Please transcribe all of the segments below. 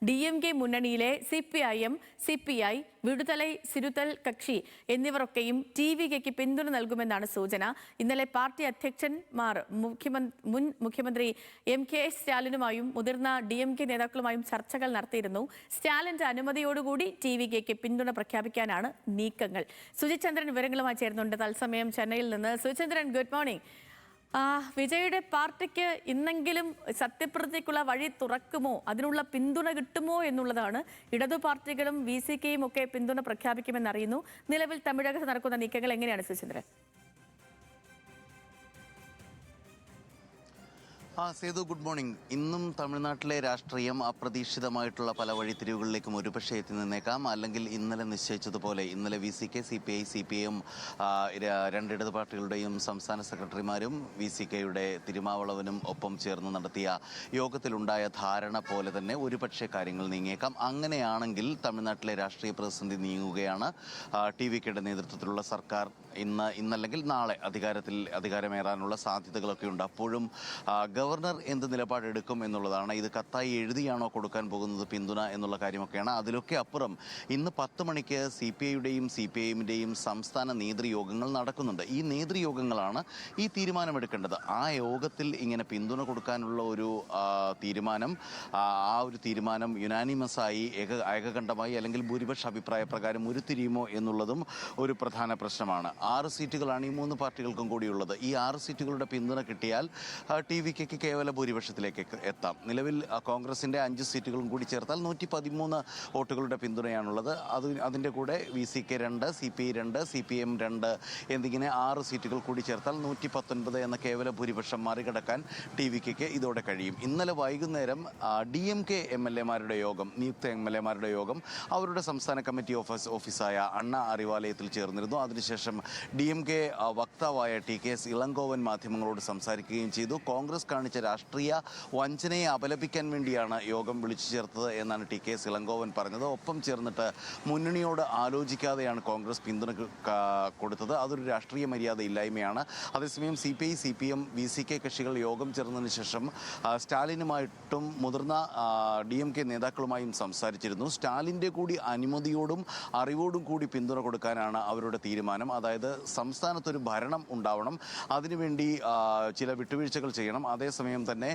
DMK മുന്നണിയിലെ CPIM, CPI, Viduthalai സിരുതൽ കക്ഷി എന്നിവരൊക്കെയും TVKയ്ക്ക് പിന്തുണ നൽകുമെന്നാണ് സൂചന. ഇന്നലെ പാർട്ടി അധ്യക്ഷന്മാർ മുൻ മുഖ്യമന്ത്രി MK സ്റ്റാലിനുമായും മുതിർന്ന DMK നേതാക്കളുമായും ചർച്ചകൾ നടത്തിയിരുന്നു. സ്റ്റാലിന്റെ അനുമതിയോടുകൂടി TVKയ്ക്ക് പിന്തുണ പ്രഖ്യാപിക്കാനാണ് നീക്കങ്ങൾ. സുജിചന്ദ്രൻ വിവരങ്ങളുമായി ചേർന്നുണ്ട് തത്സമയം ചെന്നൈയിൽ നിന്ന്. Sujichandran, good morning. വിജയുടെ പാർട്ടിക്ക് ഇന്നെങ്കിലും സത്യപ്രതിജ്ഞയ്ക്കുള്ള വഴി തുറക്കുമോ, അതിനുള്ള പിന്തുണ കിട്ടുമോ എന്നുള്ളതാണ്. ഇടതു പാർട്ടികളും VCKയും ഒക്കെ പിന്തുണ പ്രഖ്യാപിക്കുമെന്നറിയുന്നു. നിലവിൽ തമിഴകത്ത് നടക്കുന്ന നീക്കങ്ങൾ എങ്ങനെയാണ് സുചന്ദ്രൻ? Sethu, good morning. ഇന്നും തമിഴ്നാട്ടിലെ രാഷ്ട്രീയം അപ്രതീക്ഷിതമായിട്ടുള്ള പല വഴിത്തിരിവുകളിലേക്കും ഒരുപക്ഷെ എത്തി നിന്നേക്കാം. അല്ലെങ്കിൽ ഇന്നലെ നിശ്ചയിച്ചതുപോലെ ഇന്നലെ VCK, CPI, CPM രണ്ടിടത് പാർട്ടികളുടെയും സംസ്ഥാന സെക്രട്ടറിമാരും VCKയുടെ തിരുമാവളവനും ഒപ്പം ചേർന്ന് നടത്തിയ യോഗത്തിലുണ്ടായ ധാരണ പോലെ തന്നെ ഒരുപക്ഷെ കാര്യങ്ങൾ നീങ്ങിയേക്കാം. അങ്ങനെയാണെങ്കിൽ തമിഴ്നാട്ടിലെ രാഷ്ട്രീയ പ്രതിസന്ധി നീങ്ങുകയാണ്. TVKയുടെ നേതൃത്വത്തിലുള്ള സർക്കാർ ഇന്നല്ലെങ്കിൽ നാളെ അധികാരമേറാനുള്ള സാധ്യതകളൊക്കെ ഉണ്ട്. അപ്പോഴും ഗവർണർ എന്ത് നിലപാടെടുക്കും എന്നുള്ളതാണ്. ഇത് കത്തായി എഴുതിയാണോ കൊടുക്കാൻ പോകുന്നത് പിന്തുണ എന്നുള്ള കാര്യമൊക്കെയാണ്. അതിലൊക്കെ അപ്പുറം ഇന്ന് 10 മണിക്ക് CPIയുടെയും CPIഎമ്മിൻ്റെയും സംസ്ഥാന നേതൃയോഗങ്ങൾ നടക്കുന്നുണ്ട്. ഈ നേതൃയോഗങ്ങളാണ് ഈ തീരുമാനമെടുക്കേണ്ടത്. ആ യോഗത്തിൽ ഇങ്ങനെ പിന്തുണ കൊടുക്കാനുള്ള ഒരു തീരുമാനം യുനാനിമസായി ഏകകണ്ഠമായി അല്ലെങ്കിൽ ഭൂരിപക്ഷ അഭിപ്രായ പ്രകാരം ഉരുത്തിരിയുമോ എന്നുള്ളതും ഒരു പ്രധാന പ്രശ്നമാണ്. 6 സീറ്റുകളാണ് ഈ 3 പാർട്ടികൾക്കും കൂടിയുള്ളത്. ഈ 6 സീറ്റുകളുടെ പിന്തുണ കിട്ടിയാൽ TVKയ്ക്ക് കേവല ഭൂരിപക്ഷത്തിലേക്ക് എത്താം. നിലവിൽ കോൺഗ്രസിൻ്റെ 5 സീറ്റുകളും കൂടി ചേർത്താൽ 113 വോട്ടുകളുടെ പിന്തുണയാണുള്ളത്. അതിൻ്റെ കൂടെ VCK 2, CPI 2, CPM 2 എന്നിങ്ങനെ 6 സീറ്റുകൾ കൂടി ചേർത്താൽ 119 എന്ന കേവല ഭൂരിപക്ഷം മറികടക്കാൻ TVKയ്ക്ക് ഇതോടെ കഴിയും. ഇന്നലെ വൈകുന്നേരം DMK MLAമാരുടെ യോഗം, നിയുക്ത MLAമാരുടെ യോഗം അവരുടെ സംസ്ഥാന കമ്മിറ്റി ഓഫീസായ അണ്ണ അറിവാലയത്തിൽ ചേർന്നിരുന്നു. അതിനുശേഷം DMK വക്താവായ TKS ഇളങ്കോവൻ മാധ്യമങ്ങളോട് സംസാരിക്കുകയും ചെയ്തു. കോൺഗ്രസ് കാണിച്ച രാഷ്ട്രീയ വഞ്ചനയെ അപലപിക്കാൻ വേണ്ടിയാണ് യോഗം വിളിച്ചു ചേർത്തത് എന്നാണ് TKS ഇളങ്കോവൻ പറഞ്ഞത്. ഒപ്പം ചേർന്നിട്ട് മുന്നണിയോട് ആലോചിക്കാതെയാണ് കോൺഗ്രസ് പിന്തുണ കൊടുത്തത്. അതൊരു രാഷ്ട്രീയ മര്യാദ ഇല്ലായ്മയാണ്. അതേസമയം CPI, CPM, VCK കക്ഷികൾ യോഗം ചേർന്നതിന് ശേഷം സ്റ്റാലിനുമായിട്ടും മുതിർന്ന DMK നേതാക്കളുമായും സംസാരിച്ചിരുന്നു. സ്റ്റാലിൻ്റെ കൂടി അനുമതിയോടും അറിവോടും കൂടി പിന്തുണ കൊടുക്കാനാണ് അവരുടെ തീരുമാനം. അതായത് സംസ്ഥാനത്തൊരു ഭരണം ഉണ്ടാവണം, അതിനുവേണ്ടി ചില വിട്ടുവീഴ്ചകൾ ചെയ്യണം. അതേസമയം തന്നെ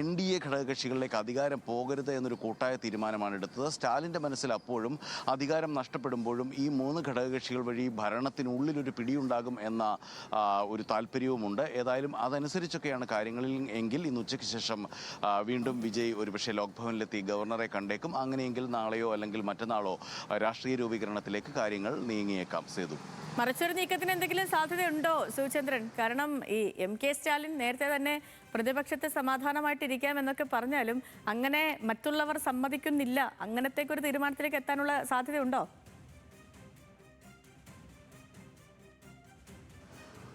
NDA ഘടകകക്ഷികളിലേക്ക് അധികാരം പോകരുത് എന്നൊരു കൂട്ടായ തീരുമാനമാണ് എടുത്തത്. സ്റ്റാലിൻ്റെ മനസ്സിൽ അപ്പോഴും അധികാരം നഷ്ടപ്പെടുമ്പോഴും ഈ 3 ഘടകകക്ഷികൾ വഴി ഭരണത്തിനുള്ളിലൊരു പിടിയുണ്ടാകും എന്ന ഒരു താല്പര്യവുമുണ്ട്. ഏതായാലും അതനുസരിച്ചൊക്കെയാണ് കാര്യങ്ങളിൽ എങ്കിൽ ഇന്ന് ഉച്ചയ്ക്ക് ശേഷം വീണ്ടും വിജയ് ഒരുപക്ഷെ ലോക്ഭവനിലെത്തി ഗവർണറെ കണ്ടേക്കും. അങ്ങനെയെങ്കിൽ നാളെയോ അല്ലെങ്കിൽ മറ്റന്നാളോ രാഷ്ട്രീയ രൂപീകരണത്തിലേക്ക് കാര്യങ്ങൾ നീങ്ങിയേക്കാം. സേതു, മറിച്ചൊരു നീക്കത്തിന് എന്തെങ്കിലും സാധ്യതയുണ്ടോ സുചന്ദ്രൻ? കാരണം ഈ MK സ്റ്റാലിൻ നേരത്തെ തന്നെ പ്രതിപക്ഷത്തെ സമാധാനമായിട്ടിരിക്കാം എന്നൊക്കെ പറഞ്ഞാലും അങ്ങനെ മറ്റുള്ളവർ സമ്മതിക്കുന്നില്ല. അങ്ങനത്തേക്കൊരു തീരുമാനത്തിലേക്ക് എത്താനുള്ള സാധ്യതയുണ്ടോ?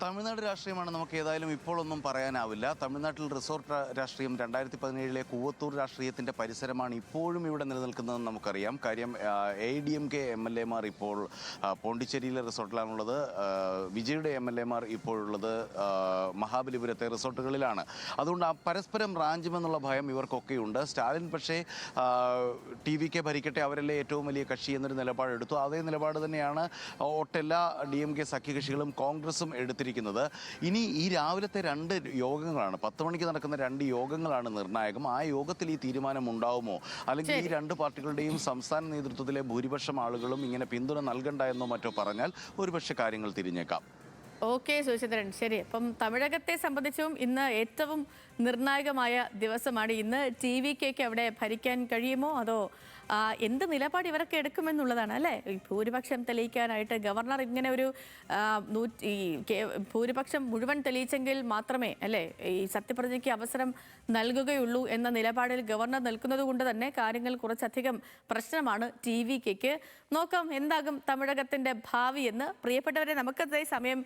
തമിഴ്നാട് രാഷ്ട്രീയമാണ്. നമുക്ക് ഏതായാലും ഇപ്പോഴൊന്നും പറയാനാവില്ല. തമിഴ്നാട്ടിൽ റിസോർട്ട് രാഷ്ട്രീയം 2017 കൂവത്തൂർ രാഷ്ട്രീയത്തിൻ്റെ പരിസരമാണ് ഇപ്പോഴും ഇവിടെ നിലനിൽക്കുന്നതെന്ന് നമുക്കറിയാം. കാര്യം ADMK MLAമാർ ഇപ്പോൾ പോണ്ടിച്ചേരിയിലെ റിസോർട്ടിലാണുള്ളത്. വിജയുടെ MLAമാർ ഇപ്പോഴുള്ളത് മഹാബലിപുരത്തെ റിസോർട്ടുകളിലാണ്. അതുകൊണ്ട് ആ പരസ്പരം റാഞ്ചുമെന്നുള്ള ഭയം ഇവർക്കൊക്കെയുണ്ട്. സ്റ്റാലിൻ പക്ഷേ TVK ഭരിക്കട്ടെ, അവരല്ലേ ഏറ്റവും വലിയ കക്ഷി എന്നൊരു നിലപാടെടുത്തു. അതേ നിലപാട് തന്നെയാണ് ഒട്ടെല്ലാ DMK സഖ്യകക്ഷികളും കോൺഗ്രസും എടുത്തിരിക്കുന്നത്. ഇനി ഈ രാവിലത്തെ 2 യോഗങ്ങളാണ്, 10 മണിക്ക് നടക്കുന്ന 2 യോഗങ്ങളാണ് നിർണായകം. ആ യോഗത്തിൽ ഈ തീരുമാനം ഉണ്ടാവുമോ, അല്ലെങ്കിൽ ഈ 2 പാർട്ടികളുടെയും സംസ്ഥാന നേതൃത്വത്തിലെ ഭൂരിപക്ഷം ആളുകളും ഇങ്ങനെ പിന്തുണ നൽകണ്ട എന്നോ മറ്റോ പറഞ്ഞാൽ ഒരുപക്ഷെ കാര്യങ്ങൾ തിരിഞ്ഞേക്കാം. ഓക്കെ സുചന്ദ്രൻ, ശരി. അപ്പം തമിഴകത്തെ സംബന്ധിച്ചും ഇന്ന് ഏറ്റവും നിർണായകമായ ദിവസമാണ്. ഇന്ന് TVKയ്ക്ക് അവിടെ ഭരിക്കാൻ കഴിയുമോ, അതോ എന്ത് നിലപാട് ഇവരൊക്കെ എടുക്കുമെന്നുള്ളതാണ് അല്ലേ? ഭൂരിപക്ഷം തെളിയിക്കാനായിട്ട് ഗവർണർ ഇങ്ങനെ ഒരു ഭൂരിപക്ഷം മുഴുവൻ തെളിയിച്ചെങ്കിൽ മാത്രമേ അല്ലേ ഈ സത്യപ്രതിജ്ഞയ്ക്ക് അവസരം നൽകുകയുള്ളൂ എന്ന നിലപാടിൽ ഗവർണർ നിൽക്കുന്നത് കൊണ്ട് തന്നെ കാര്യങ്ങൾ കുറച്ചധികം പ്രശ്നമാണ് TVKയ്ക്ക്. നോക്കാം എന്താകും തമിഴകത്തിൻ്റെ ഭാവി എന്ന്. പ്രിയപ്പെട്ടവരെ, നമുക്കതേ സമയം